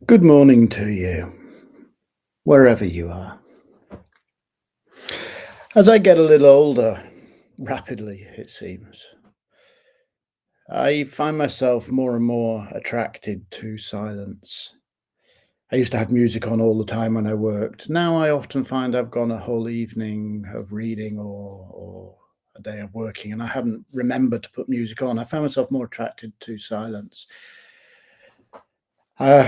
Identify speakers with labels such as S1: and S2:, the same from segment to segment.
S1: Good morning to you, wherever you are. As I get a little older, rapidly it seems, I find myself more and more attracted to silence. I used to have music on all the time when I worked. Now I often find I've gone a whole evening of reading or a day of working and I haven't remembered to put music on. I found myself more attracted to silence. Uh,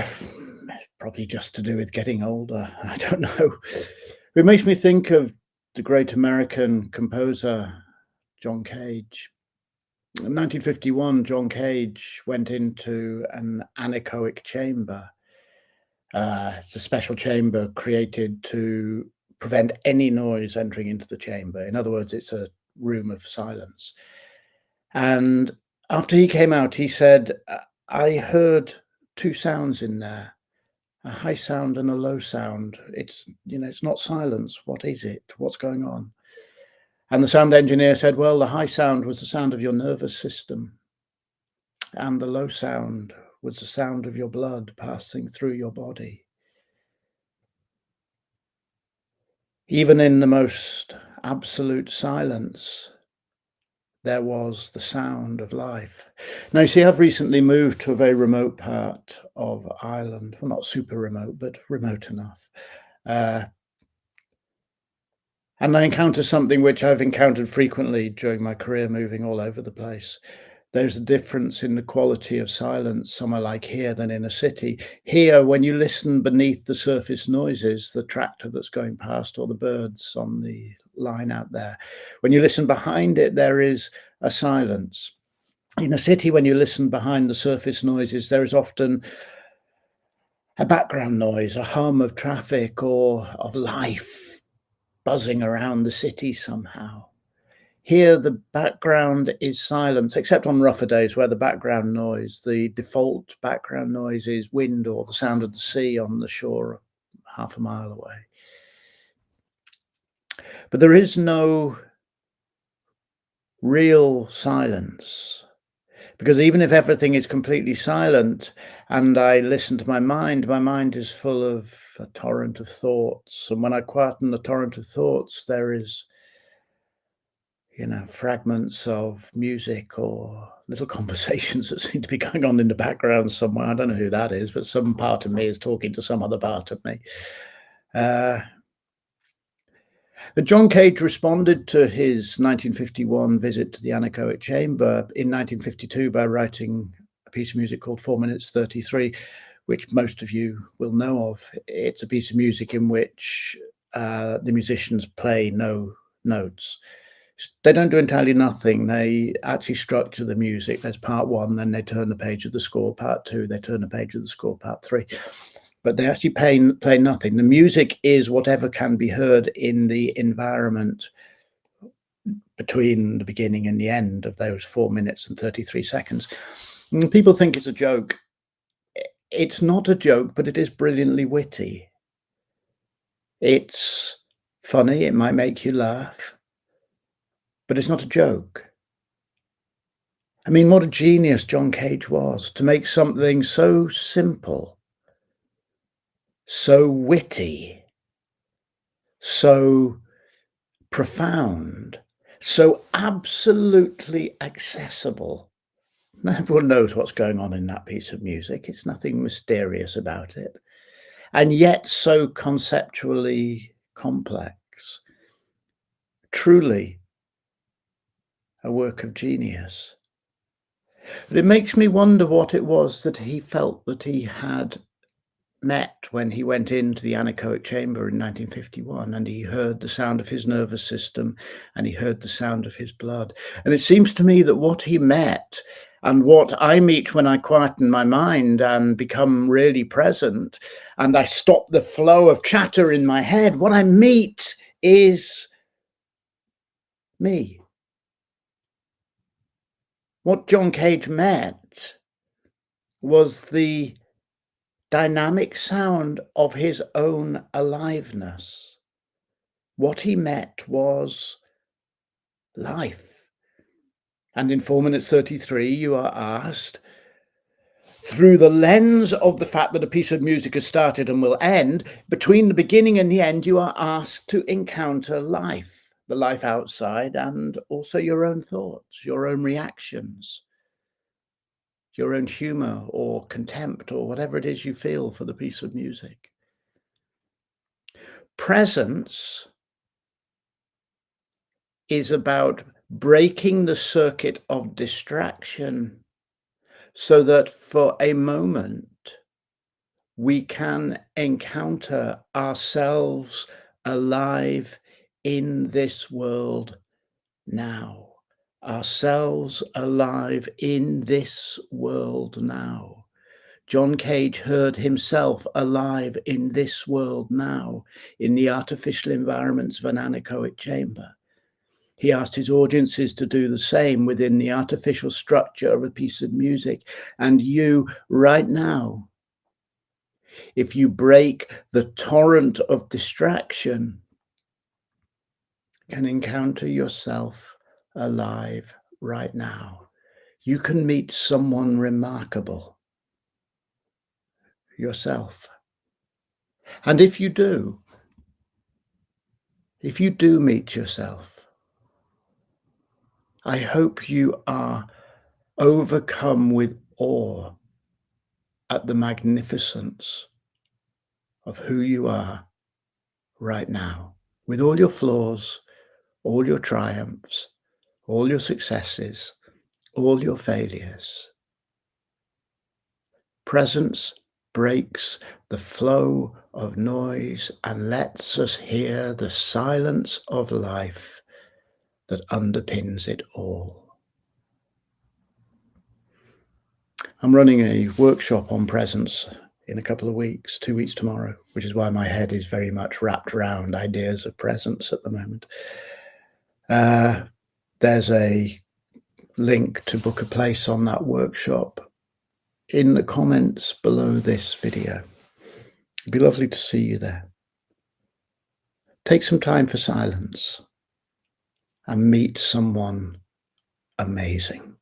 S1: Probably just to do with getting older. I don't know. It makes me think of the great American composer John Cage. In 1951, John Cage went into an anechoic chamber. It's a special chamber created to prevent any noise entering into the chamber. In other words, it's a room of silence. And after he came out, he said, I heard two sounds in there, a high sound and a low sound. It's not silence. What is it? What's going on? And the sound engineer said, well, the high sound was the sound of your nervous system, and the low sound was the sound of your blood passing through your body. Even in the most absolute silence, there was the sound of life. Now, you see, I've recently moved to a very remote part of Ireland. Well, not super remote, but remote enough. Uh, and I encounter something which I've encountered frequently during my career, moving all over the place. There's a difference in the quality of silence somewhere like here than in a city. Here, when you listen beneath the surface noises, the tractor that's going past or the birds on the line out there, when you listen behind it, there is a silence. In a city, when you listen behind the surface noises, there is often a background noise, a hum of traffic or of life buzzing around the city somehow. Here, the background is silence, except on rougher days where the background noise, the default background noise is wind or the sound of the sea on the shore half a mile away. But there is no real silence, because even if everything is completely silent and I listen to my mind is full of a torrent of thoughts. And when I quieten the torrent of thoughts, there is fragments of music or little conversations that seem to be going on in the background somewhere. I don't know who that is, but some part of me is talking to some other part of me. Uh, but John Cage responded to his 1951 visit to the anechoic chamber in 1952 by writing a piece of music called 4 minutes 33, which most of you will know of. It's a piece of music in which the musicians play no notes. They don't do entirely nothing. They actually structure the music. There's part one, then they turn the page of the score. Part two, they turn the page of the score. Part three. But they actually play nothing. The music is whatever can be heard in the environment between the beginning and the end of those 4 minutes and 33 seconds. And people think it's a joke. It's not a joke, but it is brilliantly witty. It's funny. It might make you laugh. But it's not a joke. I mean, what a genius John Cage was to make something so simple, so witty, so profound, so absolutely accessible. Everyone knows what's going on in that piece of music. It's nothing mysterious about it. And yet so conceptually complex. Truly a work of genius. But it makes me wonder what it was that he felt that he had met when he went into the anechoic chamber in 1951 and he heard the sound of his nervous system and he heard the sound of his blood. And it seems to me that what he met and what I meet when I quieten my mind and become really present and I stop the flow of chatter in my head, what I meet is me. What John Cage met was the dynamic sound of his own aliveness. What he met was life. And in 4 minutes 33, you are asked, through the lens of the fact that a piece of music has started and will end, between the beginning and the end, you are asked to encounter life, the life outside, and also your own thoughts, your own reactions, your own humor or contempt or whatever it is you feel for the piece of music. Presence is about breaking the circuit of distraction so that for a moment we can encounter ourselves alive in this world now. Ourselves alive in this world now. John Cage heard himself alive in this world now, in the artificial environments of an anechoic chamber. He asked his audiences to do the same within the artificial structure of a piece of music. And you, right now, if you break the torrent of distraction, can encounter yourself alive right now. You can meet someone remarkable, yourself. And if you do meet yourself, I hope you are overcome with awe at the magnificence of who you are right now, with all your flaws, all your triumphs, all your successes, all your failures. Presence breaks the flow of noise and lets us hear the silence of life that underpins it all. I'm running a workshop on presence in a couple of weeks, 2 weeks tomorrow, which is why my head is very much wrapped around ideas of presence at the moment. There's a link to book a place on that workshop in the comments below this video. It'd be lovely to see you there. Take some time for silence and meet someone amazing.